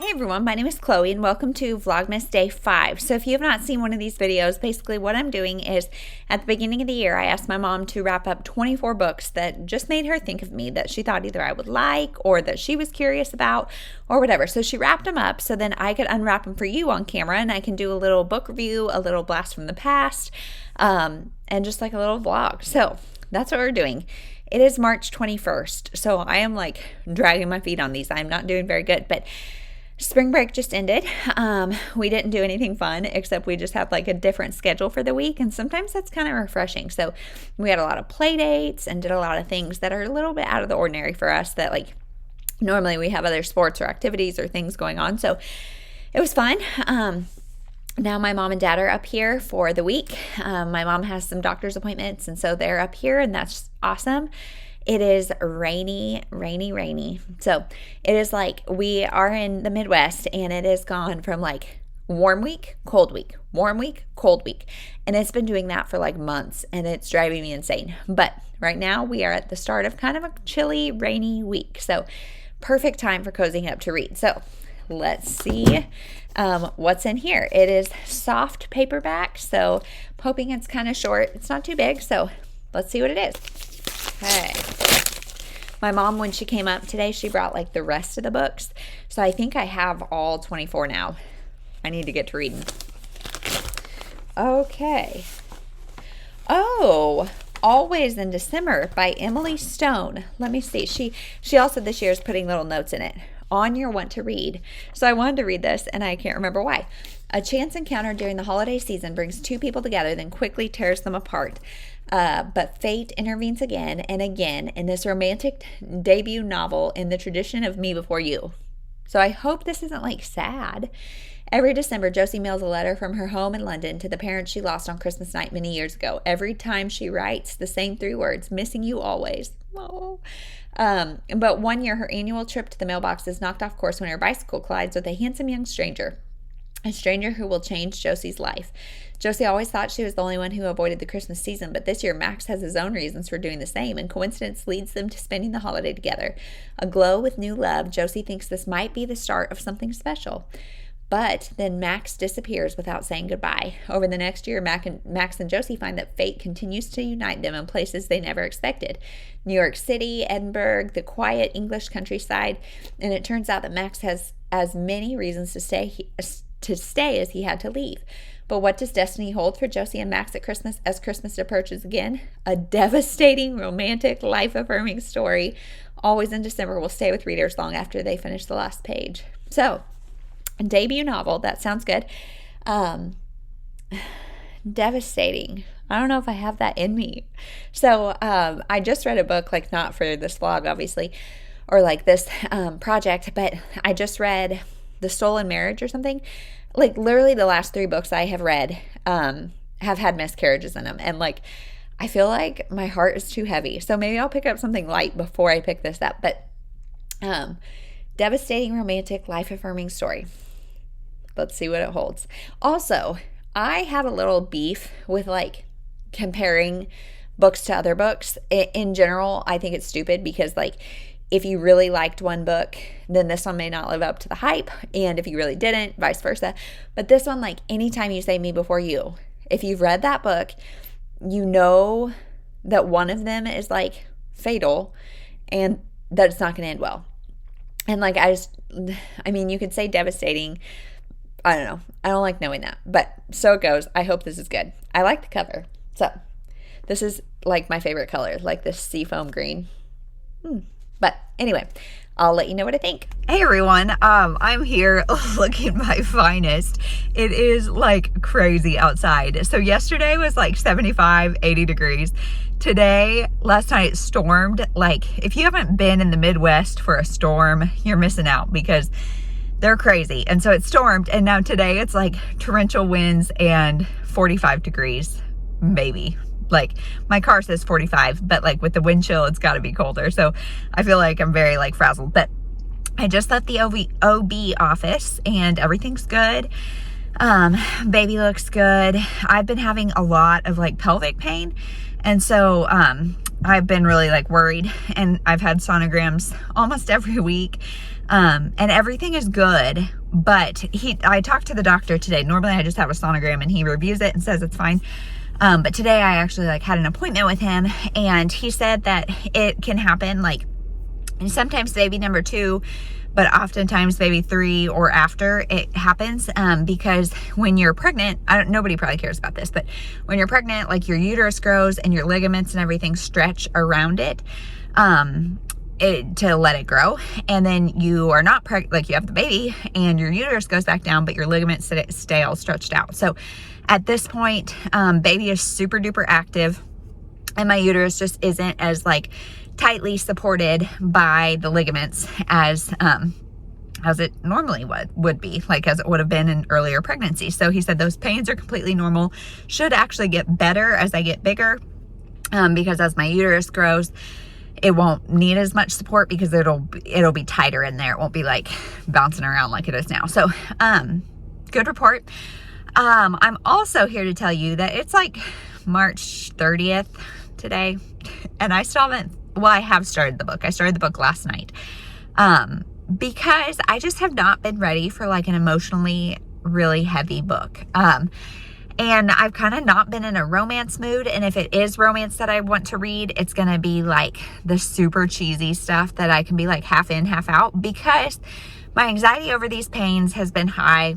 Hey everyone, my name is Chloe and welcome to Vlogmas Day 5. So if you have not seen one of these videos, basically what I'm doing is at the beginning of the year, I asked my mom to wrap up 24 books that just made her think of me, that she thought either I would like or that she was curious about or whatever. So she wrapped them up so then I could unwrap them for you on camera and I can do a little book review, a little blast from the past, and just like a little vlog. So that's what we're doing. It is March 21st, so I am like dragging my feet on these. I'm not doing very good, but spring break just ended. We didn't do anything fun except we just had like a different schedule for the week, and sometimes that's kind of refreshing. So we had a lot of play dates and did a lot of things that are a little bit out of the ordinary for us that like normally we have other sports or activities or things going on. So it was fun. Now my mom and dad are up here for the week. My mom has some doctor's appointments and so they're up here and that's awesome. It is rainy. So it is like we are in the Midwest and it has gone from like warm week, cold week, warm week, cold week. And it's been doing that for like months and it's driving me insane. But right now we are at the start of kind of a chilly, rainy week. So perfect time for cozying up to read. So let's see what's in here. It is soft paperback. So I'm hoping it's kind of short. It's not too big. So let's see what it is. Okay. My mom, when she came up today, she brought like the rest of the books. So I think I have all 24 now. I need to get to reading. Okay. Oh, Always in December by Emily Stone. Let me see. She also this year is putting little notes in it. On your want to read. So I wanted to read this and I can't remember why. A chance encounter during the holiday season brings two people together, then quickly tears them apart. But fate intervenes again and again in this romantic debut novel in the tradition of Me Before You. So I hope this isn't like sad. Every December, Josie mails a letter from her home in London to the parents she lost on Christmas night many years ago. Every time she writes the same three words, missing you always. Oh. But one year, her annual trip to the mailbox is knocked off course when her bicycle collides with a handsome young stranger. A stranger who will change Josie's life. Josie always thought she was the only one who avoided the Christmas season, but this year Max has his own reasons for doing the same, and coincidence leads them to spending the holiday together. Aglow with new love, Josie thinks this might be the start of something special. But then Max disappears without saying goodbye. Over the next year, Max and Josie find that fate continues to unite them in places they never expected. New York City, Edinburgh, the quiet English countryside, and it turns out that Max has as many reasons to stay as he had to leave. But what does destiny hold for Josie and Max at Christmas as Christmas approaches again? A devastating, romantic, life-affirming story. Always in December will stay with readers long after they finish the last page. So, debut novel, that sounds good. Devastating. I don't know if I have that in me. So I just read a book, like not for this vlog obviously, or like this project, but I just read The Stolen Marriage or something. Like literally the last 3 books I have read have had miscarriages in them, and like I feel like my heart is too heavy, so maybe I'll pick up something light before I pick this up. But devastating, romantic, life-affirming story. Let's see what it holds. Also, I have a little beef with like comparing books to other books. In general, I think it's stupid because like if you really liked one book, then this one may not live up to the hype. And if you really didn't, vice versa. But this one, like anytime you say Me Before You, if you've read that book, you know that one of them is like fatal and that it's not going to end well. And like you could say devastating. I don't know. I don't like knowing that. But so it goes. I hope this is good. I like the cover. So this is like my favorite color, like this seafoam green. But anyway, I'll let you know what I think. Hey everyone, I'm here looking my finest. It is like crazy outside. So yesterday was like 75, 80 degrees. Today, last night it stormed. Like if you haven't been in the Midwest for a storm, you're missing out because they're crazy. And so it stormed, and now today it's like torrential winds and 45 degrees, maybe. Like my car says 45, but like with the wind chill, it's got to be colder. So I feel like I'm very like frazzled. But I just left the OB office and everything's good. Baby looks good. I've been having a lot of like pelvic pain. And so I've been really like worried, and I've had sonograms almost every week. And everything is good, but I talked to the doctor today. Normally I just have a sonogram and he reviews it and says it's fine. But today I actually like had an appointment with him, and he said that it can happen like sometimes baby number 2, but oftentimes baby 3 or after it happens, because when you're pregnant, nobody probably cares about this, but when you're pregnant, like your uterus grows and your ligaments and everything stretch around it, to let it grow. And then you are not pregnant, like you have the baby and your uterus goes back down, but your ligaments stay all stretched out. So at this point, baby is super duper active, and my uterus just isn't as like tightly supported by the ligaments as it normally would be, like as it would have been in earlier pregnancy. So he said those pains are completely normal, should actually get better as I get bigger, because as my uterus grows, it won't need as much support because it'll be tighter in there. It won't be like bouncing around like it is now. So good report. I'm also here to tell you that it's like March 30th today, and I still haven't, well, I have started the book. I started the book last night, because I just have not been ready for like an emotionally really heavy book. And I've kind of not been in a romance mood. And if it is romance that I want to read, it's going to be like the super cheesy stuff that I can be like half in, half out, because my anxiety over these pains has been high.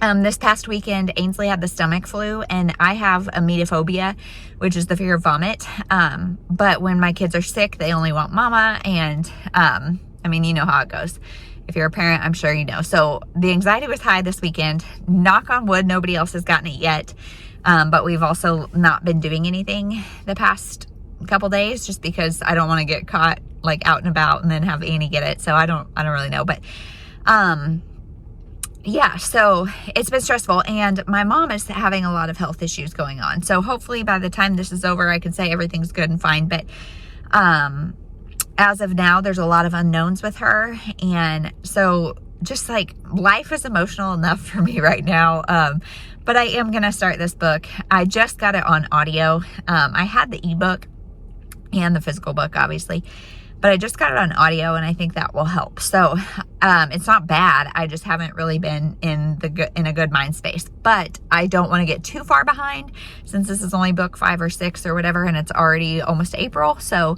This past weekend, Ainsley had the stomach flu, and I have emetophobia, which is the fear of vomit. But when my kids are sick, they only want mama. And, I mean, you know how it goes. If you're a parent, I'm sure you know. So the anxiety was high this weekend. Knock on wood, nobody else has gotten it yet. But we've also not been doing anything the past couple days, just because I don't want to get caught like out and about and then have Annie get it. So I don't really know. But, yeah, so it's been stressful, and my mom is having a lot of health issues going on. So hopefully by the time this is over, I can say everything's good and fine. But, as of now, there's a lot of unknowns with her. And so just like life is emotional enough for me right now. But I am going to start this book. I just got it on audio. I had the ebook and the physical book, obviously, but I just got it on audio, and I think that will help. So, it's not bad. I just haven't really been in a good mind space, but I don't want to get too far behind since this is only book 5 or 6 or whatever, and it's already almost April. So,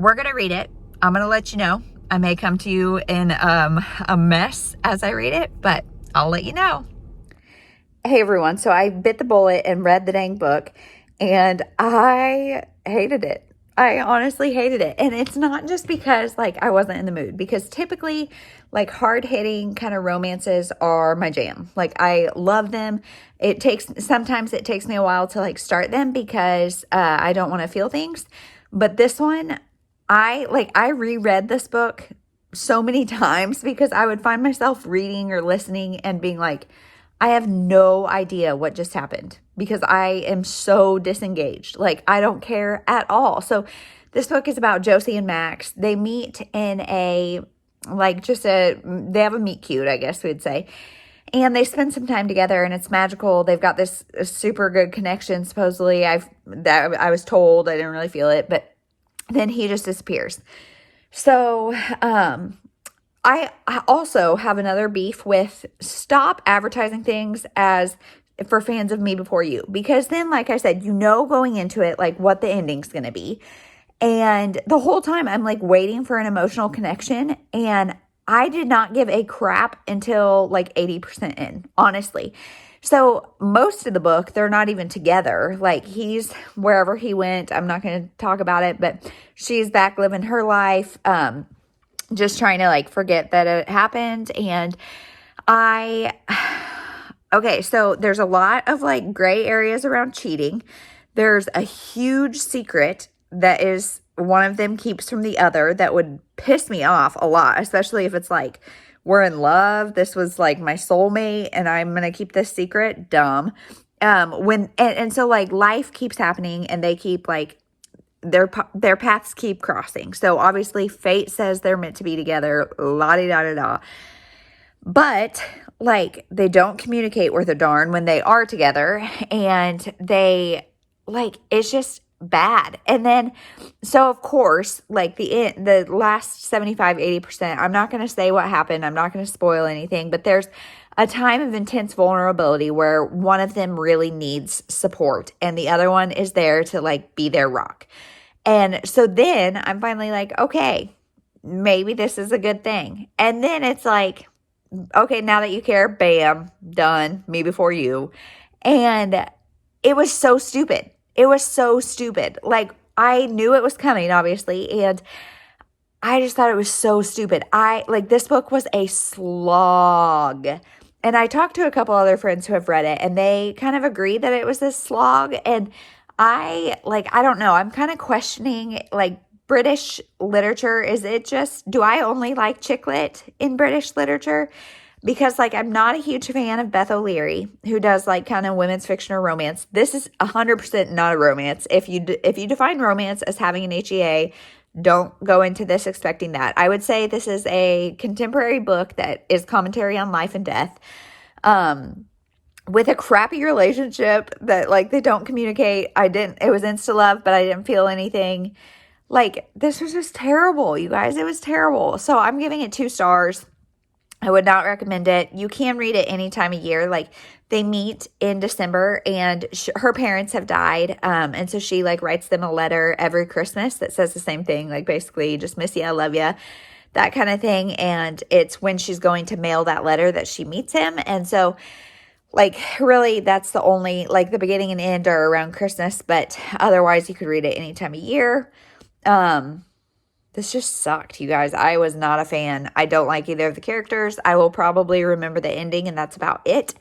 we're going to read it. I'm going to let you know. I may come to you in a mess as I read it, but I'll let you know. Hey everyone. So I bit the bullet and read the dang book, and I hated it. I honestly hated it. And it's not just because like I wasn't in the mood, because typically like hard-hitting kind of romances are my jam. Like I love them. Sometimes it takes me a while to like start them because I don't want to feel things. But this one, I reread this book so many times because I would find myself reading or listening and being like, I have no idea what just happened because I am so disengaged. Like, I don't care at all. So this book is about Josie and Max. They meet in they have a meet cute, I guess we'd say. And they spend some time together, and it's magical. They've got this super good connection, supposedly. I was told. I didn't really feel it, but then he just disappears. So, I also have another beef with stop advertising things as for fans of Me Before You. Because then, like I said, going into it, like what the ending's going to be. And the whole time I'm like waiting for an emotional connection, and I did not give a crap until like 80% in, honestly. So most of the book, they're not even together. Like he's wherever he went. I'm not going to talk about it, but she's back living her life, just trying to like forget that it happened. And okay, so there's a lot of like gray areas around cheating. There's a huge secret that is one of them keeps from the other that would piss me off a lot, especially if it's like, we're in love, this was like my soulmate, and I'm going to keep this secret. Dumb. So like life keeps happening, and they keep like, their paths keep crossing. So obviously fate says they're meant to be together, la-di-da-da-da. But like, they don't communicate worth a darn when they are together, and they like, it's just, bad. And then, so of course, like the last 75-80%, I'm not going to say what happened. I'm not going to spoil anything, but there's a time of intense vulnerability where one of them really needs support and the other one is there to like be their rock. And so then I'm finally like, okay, maybe this is a good thing. And then it's like, okay, now that you care, bam, done, me before you. And it was so stupid. It was so stupid. Like, I knew it was coming, obviously, and I just thought it was so stupid. This book was a slog. And I talked to a couple other friends who have read it, and they kind of agreed that it was this slog. And I don't know. I'm kind of questioning, like, British literature. Is it just, do I only like chick lit in British literature? Because, like, I'm not a huge fan of Beth O'Leary, who does, like, kind of women's fiction or romance. This is 100% not a romance. If you define romance as having an HEA, don't go into this expecting that. I would say this is a contemporary book that is commentary on life and death, with a crappy relationship that, like, they don't communicate. It was insta-love, but I didn't feel anything. Like, this was just terrible, you guys. It was terrible. So I'm giving it 2 stars. I would not recommend it. You can read it any time of year. Like, they meet in December, and her parents have died. And so she, like, writes them a letter every Christmas that says the same thing. Like, basically, just miss you, I love you, that kind of thing. And it's when she's going to mail that letter that she meets him. And so, like, really, that's the only, like, the beginning and end are around Christmas. But otherwise, you could read it any time of year. This just sucked, you guys. I was not a fan. I don't like either of the characters. I will probably remember the ending, and that's about it.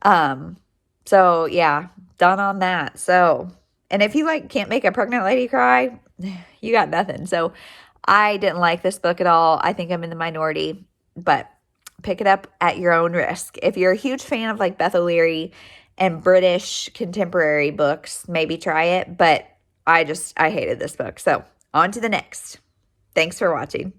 So yeah, done on that. So, and if you, like, can't make a pregnant lady cry, you got nothing. So I didn't like this book at all. I think I'm in the minority, but pick it up at your own risk. If you're a huge fan of, like, Beth O'Leary and British contemporary books, maybe try it. But I hated this book. So on to the next. Thanks for watching.